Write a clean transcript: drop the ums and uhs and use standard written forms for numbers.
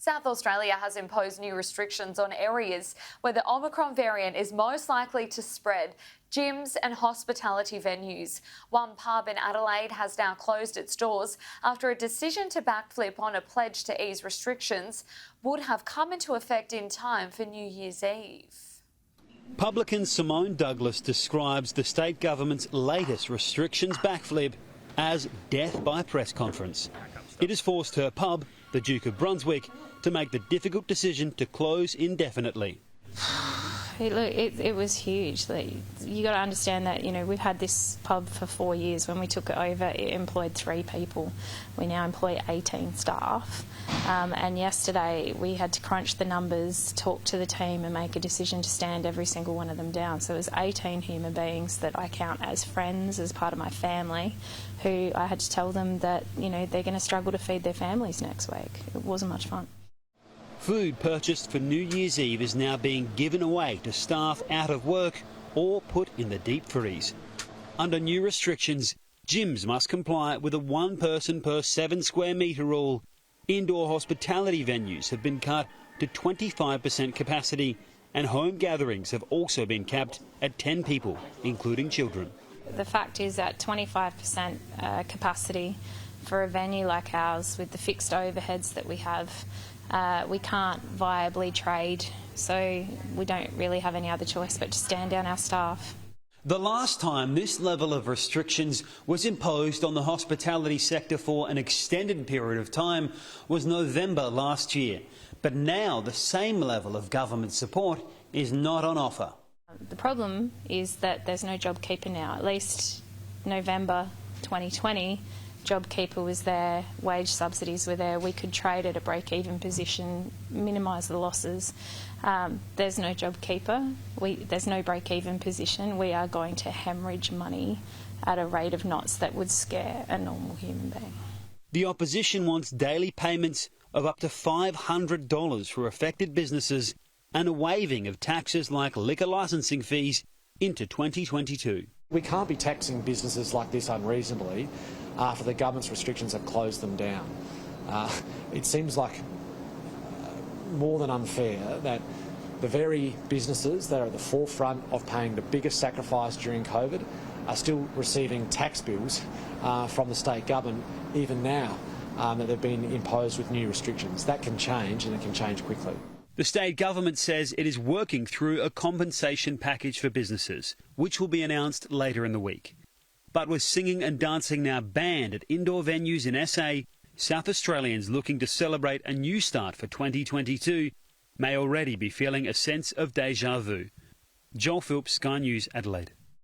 South Australia has imposed new restrictions on areas where the Omicron variant is most likely to spread: gyms and hospitality venues. One pub in Adelaide has now closed its doors after a decision to backflip on a pledge to ease restrictions would have come into effect in time for New Year's Eve. Publican Simone Douglas describes the state government's latest restrictions backflip as death by press conference. It has forced her pub, the Duke of Brunswick, to make the difficult decision to close indefinitely. It was huge. You got to understand that, we've had this pub for 4 years. When we took it over, it employed 3 people. We now employ 18 staff. And yesterday we had to crunch the numbers, talk to the team and make a decision to stand every single one of them down. So it was 18 human beings that I count as friends, as part of my family, who I had to tell them that, they're going to struggle to feed their families next week. It wasn't much fun. Food purchased for New Year's Eve is now being given away to staff out of work or put in the deep freeze. Under new restrictions, gyms must comply with a 1 person per 7 square metre rule. Indoor hospitality venues have been cut to 25% capacity, and home gatherings have also been capped at 10 people, including children. The fact is that 25% capacity for a venue like ours, with the fixed overheads that we have, we can't viably trade, so we don't really have any other choice but to stand down our staff. The last time this level of restrictions was imposed on the hospitality sector for an extended period of time was November last year. But now the same level of government support is not on offer. The problem is that there's no JobKeeper now. At least November 2020, JobKeeper was there, wage subsidies were there, we could trade at a break-even position, minimise the losses. There's no JobKeeper, there's no break-even position. We are going to hemorrhage money at a rate of knots that would scare a normal human being. The opposition wants daily payments of up to $500 for affected businesses and a waiving of taxes like liquor licensing fees into 2022. We can't be taxing businesses like this unreasonably after the government's restrictions have closed them down. It seems like more than unfair that the very businesses that are at the forefront of paying the biggest sacrifice during COVID are still receiving tax bills from the state government even now that they've been imposed with new restrictions. That can change, and it can change quickly. The state government says it is working through a compensation package for businesses, which will be announced later in the week. But with singing and dancing now banned at indoor venues in SA, South Australians looking to celebrate a new start for 2022 may already be feeling a sense of deja vu. Joel Phillips, Sky News, Adelaide.